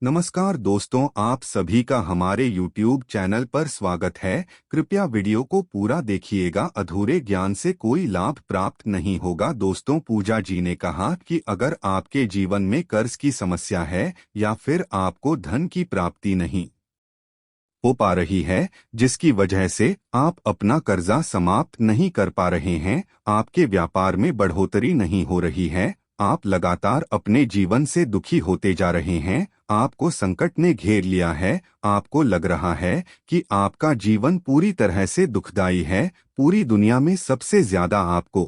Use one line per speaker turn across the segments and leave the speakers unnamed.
नमस्कार दोस्तों, आप सभी का हमारे YouTube चैनल पर स्वागत है। कृपया वीडियो को पूरा देखिएगा, अधूरे ज्ञान से कोई लाभ प्राप्त नहीं होगा। दोस्तों, पूजा जी ने कहा कि अगर आपके जीवन में कर्ज की समस्या है या फिर आपको धन की प्राप्ति नहीं हो पा रही है, जिसकी वजह से आप अपना कर्जा समाप्त नहीं कर पा रहे हैं, आपके व्यापार में बढ़ोतरी नहीं हो रही है, आप लगातार अपने जीवन से दुखी होते जा रहे हैं, आपको संकट ने घेर लिया है, आपको लग रहा है कि आपका जीवन पूरी तरह से दुखदायी है, पूरी दुनिया में सबसे ज्यादा आपको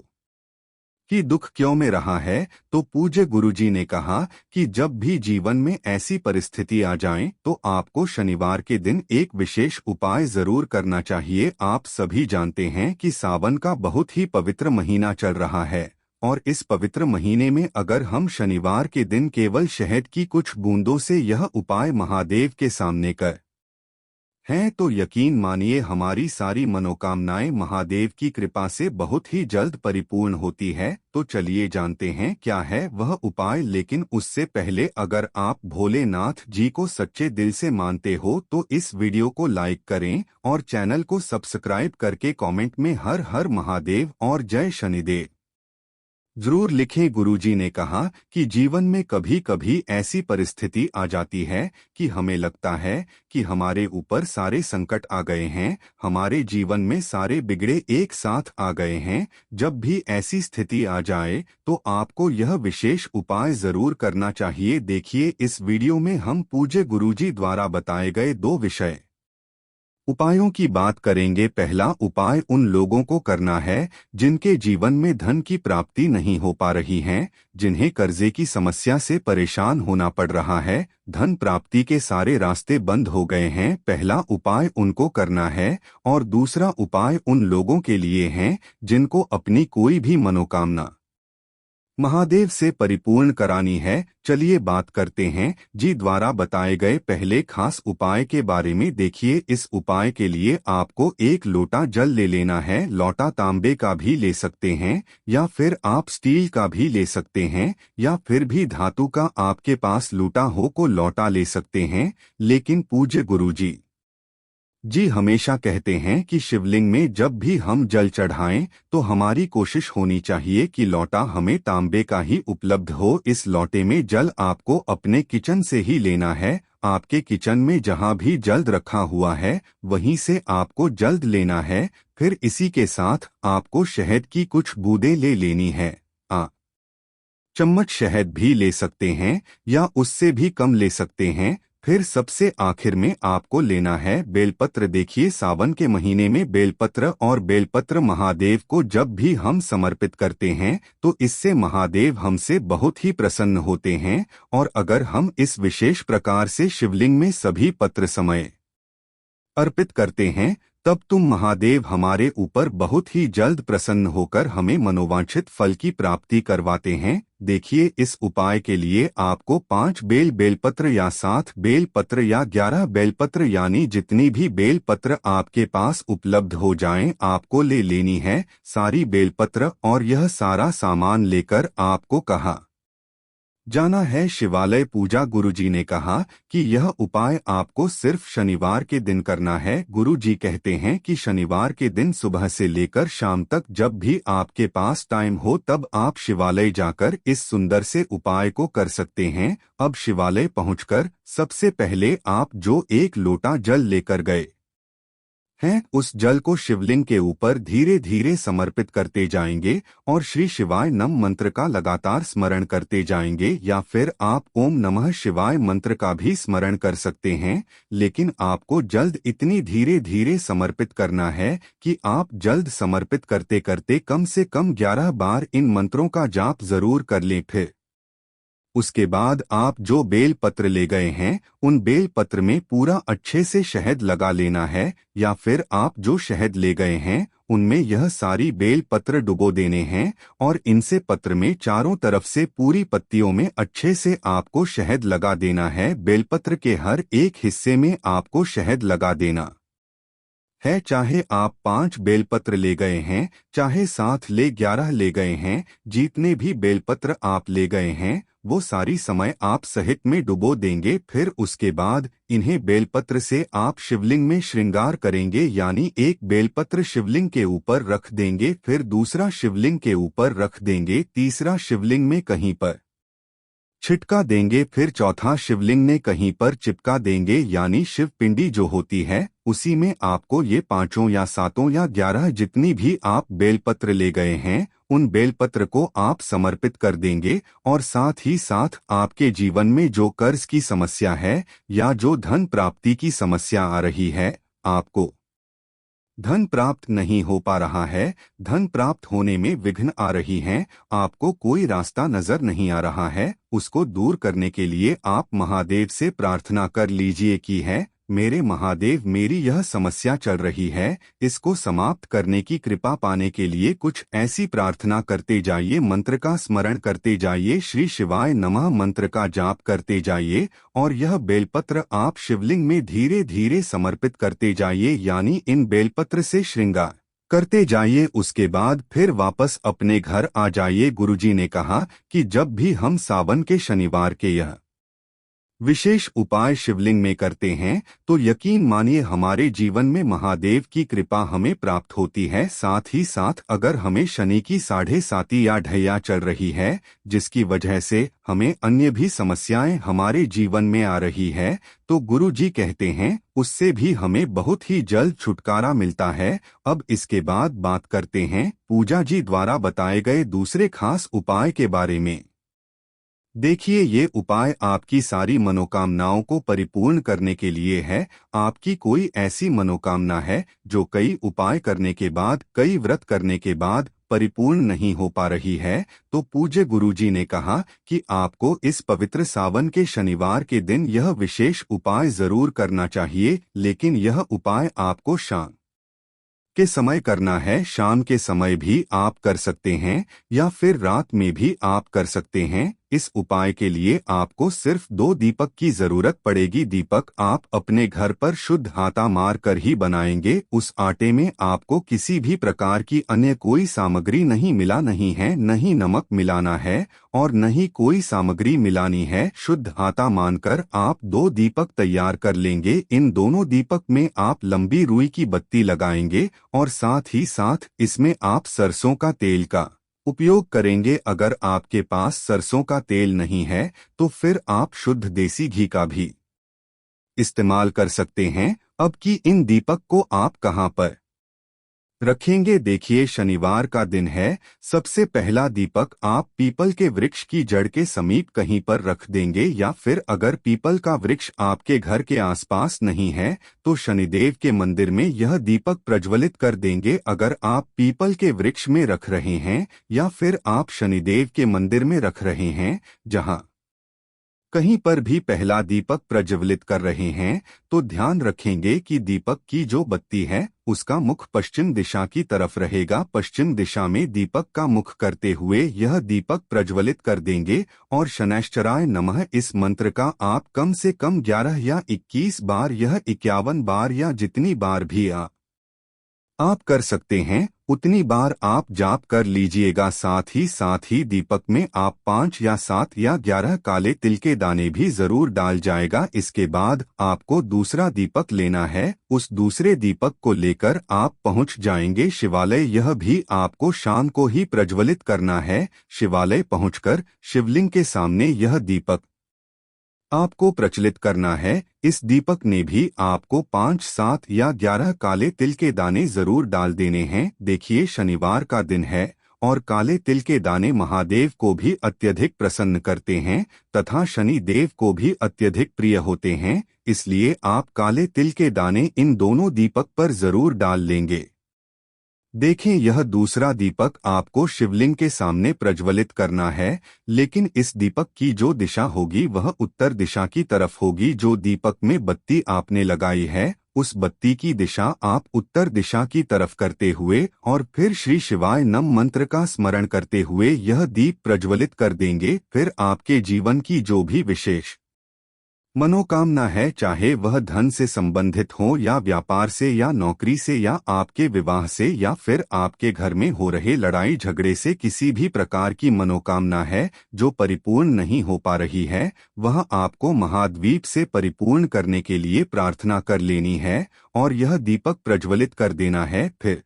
कि दुख क्यों में रहा है, तो पूज्य गुरुजी ने कहा कि जब भी जीवन में ऐसी परिस्थिति आ जाए तो आपको शनिवार के दिन एक विशेष उपाय जरूर करना चाहिए। आप सभी जानते हैं कि सावन का बहुत ही पवित्र महीना चल रहा है और इस पवित्र महीने में अगर हम शनिवार के दिन केवल शहद की कुछ बूंदों से यह उपाय महादेव के सामने कर हैं तो यकीन मानिए हमारी सारी मनोकामनाएं महादेव की कृपा से बहुत ही जल्द परिपूर्ण होती है। तो चलिए जानते हैं क्या है वह उपाय, लेकिन उससे पहले अगर आप भोलेनाथ जी को सच्चे दिल से मानते हो तो इस वीडियो को लाइक करें और चैनल को सब्सक्राइब करके कमेंट में हर हर महादेव और जय शनिदेव जरूर लिखें। गुरुजी ने कहा कि जीवन में कभी कभी ऐसी परिस्थिति आ जाती है कि हमें लगता है कि हमारे ऊपर सारे संकट आ गए हैं, हमारे जीवन में सारे बिगड़े एक साथ आ गए हैं। जब भी ऐसी स्थिति आ जाए तो आपको यह विशेष उपाय जरूर करना चाहिए। देखिए, इस वीडियो में हम पूज्य गुरुजी द्वारा बताए गए दो विषय उपायों की बात करेंगे। पहला उपाय उन लोगों को करना है जिनके जीवन में धन की प्राप्ति नहीं हो पा रही है, जिन्हें कर्जे की समस्या से परेशान होना पड़ रहा है, धन प्राप्ति के सारे रास्ते बंद हो गए हैं। पहला उपाय उनको करना है और दूसरा उपाय उन लोगों के लिए है जिनको अपनी कोई भी मनोकामना महादेव से परिपूर्ण करानी है। चलिए बात करते हैं जी द्वारा बताए गए पहले खास उपाय के बारे में। देखिए, इस उपाय के लिए आपको एक लोटा जल ले लेना है। लोटा तांबे का भी ले सकते हैं या फिर आप स्टील का भी ले सकते हैं या फिर भी धातु का आपके पास लोटा हो को लोटा ले सकते हैं। लेकिन पूज्य गुरुजी जी हमेशा कहते हैं कि शिवलिंग में जब भी हम जल चढ़ाएं तो हमारी कोशिश होनी चाहिए कि लोटा हमें तांबे का ही उपलब्ध हो। इस लोटे में जल आपको अपने किचन से ही लेना है। आपके किचन में जहां भी जल रखा हुआ है वहीं से आपको जल्द लेना है। फिर इसी के साथ आपको शहद की कुछ बूंदें ले लेनी है। चम्मच शहद भी ले सकते हैं या उससे भी कम ले सकते हैं। फिर सबसे आखिर में आपको लेना है बेलपत्र। देखिए, सावन के महीने में बेलपत्र और बेलपत्र महादेव को जब भी हम समर्पित करते हैं तो इससे महादेव हमसे बहुत ही प्रसन्न होते हैं। और अगर हम इस विशेष प्रकार से शिवलिंग में सभी पत्र समय अर्पित करते हैं तब तुम महादेव हमारे ऊपर बहुत ही जल्द प्रसन्न होकर हमें मनोवांछित फल की प्राप्ति करवाते हैं। देखिए, इस उपाय के लिए आपको 5 बेलपत्र या 7 बेलपत्र या 11 बेलपत्र यानी जितनी भी बेलपत्र आपके पास उपलब्ध हो जाएं आपको ले लेनी है सारी बेलपत्र। और यह सारा सामान लेकर आपको कहा जाना है शिवालय। पूजा गुरुजी ने कहा कि यह उपाय आपको सिर्फ शनिवार के दिन करना है। गुरुजी कहते हैं कि शनिवार के दिन सुबह से लेकर शाम तक जब भी आपके पास टाइम हो तब आप शिवालय जाकर इस सुंदर से उपाय को कर सकते हैं। अब शिवालय पहुंचकर सबसे पहले आप जो एक लोटा जल लेकर गए हैं उस जल को शिवलिंग के ऊपर धीरे धीरे समर्पित करते जाएंगे और श्री शिवाय नम मंत्र का लगातार स्मरण करते जाएंगे या फिर आप ओम नमः शिवाय मंत्र का भी स्मरण कर सकते हैं। लेकिन आपको जल्द इतनी धीरे धीरे समर्पित करना है कि आप जल्द समर्पित करते करते कम से कम 11 बार इन मंत्रों का जाप जरूर कर लें। फिर उसके बाद आप जो बेल पत्र ले गए हैं उन बेल पत्र में पूरा अच्छे से शहद लगा लेना है या फिर आप जो शहद ले गए हैं उनमें यह सारी बेल पत्र डुबो देने हैं और इनसे पत्र में चारों तरफ से पूरी पत्तियों में अच्छे से आपको शहद लगा देना है। बेलपत्र के हर एक हिस्से में आपको शहद लगा देना है। चाहे आप 5 बेलपत्र ले गए हैं, चाहे 7 ले 11 ले गए हैं, जितने भी बेलपत्र आप ले गए हैं वो सारी समय आप सहित में डुबो देंगे। फिर उसके बाद इन्हें बेलपत्र से आप शिवलिंग में श्रृंगार करेंगे, यानी एक बेलपत्र शिवलिंग के ऊपर रख देंगे, फिर दूसरा शिवलिंग के ऊपर रख देंगे, तीसरा शिवलिंग में कहीं पर छिटका देंगे, फिर चौथा शिवलिंग ने कहीं पर चिपका देंगे, यानी शिव पिंडी जो होती है उसी में आपको ये 5 या 7 या 11 जितनी भी आप बेलपत्र ले गए हैं उन बेलपत्र को आप समर्पित कर देंगे। और साथ ही साथ आपके जीवन में जो कर्ज की समस्या है या जो धन प्राप्ति की समस्या आ रही है, आपको धन प्राप्त नहीं हो पा रहा है, धन प्राप्त होने में विघ्न आ रही हैं, आपको कोई रास्ता नजर नहीं आ रहा है, उसको दूर करने के लिए आप महादेव से प्रार्थना कर लीजिए कि है मेरे महादेव, मेरी यह समस्या चल रही है, इसको समाप्त करने की कृपा पाने के लिए कुछ ऐसी प्रार्थना करते जाइए, मंत्र का स्मरण करते जाइए, श्री शिवाय नमः मंत्र का जाप करते जाइए और यह बेलपत्र आप शिवलिंग में धीरे धीरे समर्पित करते जाइए, यानी इन बेलपत्र से श्रृंगार करते जाइए। उसके बाद फिर वापस अपने घर आ जाइए। गुरुजी ने कहा कि जब भी हम सावन के शनिवार के यह विशेष उपाय शिवलिंग में करते हैं तो यकीन मानिए हमारे जीवन में महादेव की कृपा हमें प्राप्त होती है। साथ ही साथ अगर हमें शनि की 7.5 या ढैया चल रही है, जिसकी वजह से हमें अन्य भी समस्याएं हमारे जीवन में आ रही है, तो गुरु जी कहते हैं उससे भी हमें बहुत ही जल्द छुटकारा मिलता है। अब इसके बाद बात करते हैं पूजा जी द्वारा बताए गए दूसरे खास उपाय के बारे में। देखिए, ये उपाय आपकी सारी मनोकामनाओं को परिपूर्ण करने के लिए है। आपकी कोई ऐसी मनोकामना है जो कई उपाय करने के बाद, कई व्रत करने के बाद परिपूर्ण नहीं हो पा रही है, तो पूज्य गुरुजी ने कहा कि आपको इस पवित्र सावन के शनिवार के दिन यह विशेष उपाय जरूर करना चाहिए। लेकिन यह उपाय आपको शाम के समय करना है। शाम के समय भी आप कर सकते हैं या फिर रात में भी आप कर सकते हैं। इस उपाय के लिए आपको सिर्फ 2 दीपक की जरूरत पड़ेगी। दीपक आप अपने घर पर शुद्ध आटा मार कर ही बनाएंगे। उस आटे में आपको किसी भी प्रकार की अन्य कोई सामग्री नहीं मिला नहीं है, नहीं नमक मिलाना है और नहीं कोई सामग्री मिलानी है। शुद्ध आटा मानकर आप 2 दीपक तैयार कर लेंगे। इन दोनों दीपक में आप लंबी रुई की बत्ती लगाएंगे और साथ ही साथ इसमें आप सरसों का तेल का उपयोग करेंगे। अगर आपके पास सरसों का तेल नहीं है तो फिर आप शुद्ध देसी घी का भी इस्तेमाल कर सकते हैं। अब की इन दीपक को आप कहां पर रखेंगे? देखिए, शनिवार का दिन है। सबसे पहला दीपक आप पीपल के वृक्ष की जड़ के समीप कहीं पर रख देंगे, या फिर अगर पीपल का वृक्ष आपके घर के आसपास नहीं है तो शनिदेव के मंदिर में यह दीपक प्रज्वलित कर देंगे। अगर आप पीपल के वृक्ष में रख रहे हैं या फिर आप शनिदेव के मंदिर में रख रहे हैं, जहां कहीं पर भी पहला दीपक प्रज्वलित कर रहे हैं, तो ध्यान रखेंगे कि दीपक की जो बत्ती है उसका मुख पश्चिम दिशा की तरफ रहेगा। पश्चिम दिशा में दीपक का मुख करते हुए यह दीपक प्रज्वलित कर देंगे और शनैश्चराय नमः इस मंत्र का आप कम से कम 11 या 21 बार, यह 51 बार या जितनी बार भी आप कर सकते हैं उतनी बार आप जाप कर लीजिएगा। साथ ही दीपक में आप 5 या 7 या 11 काले तिल के दाने भी जरूर डाल जाएगा। इसके बाद आपको दूसरा दीपक लेना है। उस दूसरे दीपक को लेकर आप पहुंच जाएंगे शिवालय। यह भी आपको शाम को ही प्रज्वलित करना है। शिवालय पहुंचकर शिवलिंग के सामने यह दीपक आपको प्रचलित करना है। इस दीपक ने भी आपको 5, 7 या 11 काले तिल के दाने जरूर डाल देने हैं। देखिए, शनिवार का दिन है और काले तिल के दाने महादेव को भी अत्यधिक प्रसन्न करते हैं तथा शनि देव को भी अत्यधिक प्रिय होते हैं। इसलिए आप काले तिल के दाने इन दोनों दीपक पर जरूर डाल लेंगे। देखें, यह दूसरा दीपक आपको शिवलिंग के सामने प्रज्वलित करना है, लेकिन इस दीपक की जो दिशा होगी वह उत्तर दिशा की तरफ होगी। जो दीपक में बत्ती आपने लगाई है उस बत्ती की दिशा आप उत्तर दिशा की तरफ करते हुए और फिर श्री शिवाय नम मंत्र का स्मरण करते हुए यह दीप प्रज्वलित कर देंगे। फिर आपके जीवन की जो भी विशेष मनोकामना है, चाहे वह धन से संबंधित हो या व्यापार से या नौकरी से या आपके विवाह से या फिर आपके घर में हो रहे लड़ाई झगड़े से, किसी भी प्रकार की मनोकामना है जो परिपूर्ण नहीं हो पा रही है, वह आपको महाद्वीप से परिपूर्ण करने के लिए प्रार्थना कर लेनी है और यह दीपक प्रज्वलित कर देना है। फिर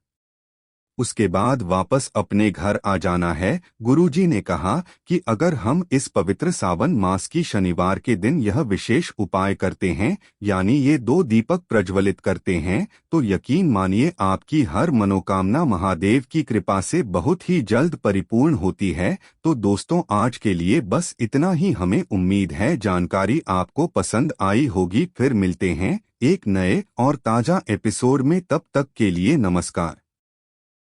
उसके बाद वापस अपने घर आ जाना है। गुरुजी ने कहा कि अगर हम इस पवित्र सावन मास की शनिवार के दिन यह विशेष उपाय करते हैं, यानी ये 2 दीपक प्रज्वलित करते हैं, तो यकीन मानिए आपकी हर मनोकामना महादेव की कृपा से बहुत ही जल्द परिपूर्ण होती है। तो दोस्तों, आज के लिए बस इतना ही। हमें उम्मीद है जानकारी आपको पसंद आई होगी। फिर मिलते हैं एक नए और ताजा एपिसोड में। तब तक के लिए नमस्कार।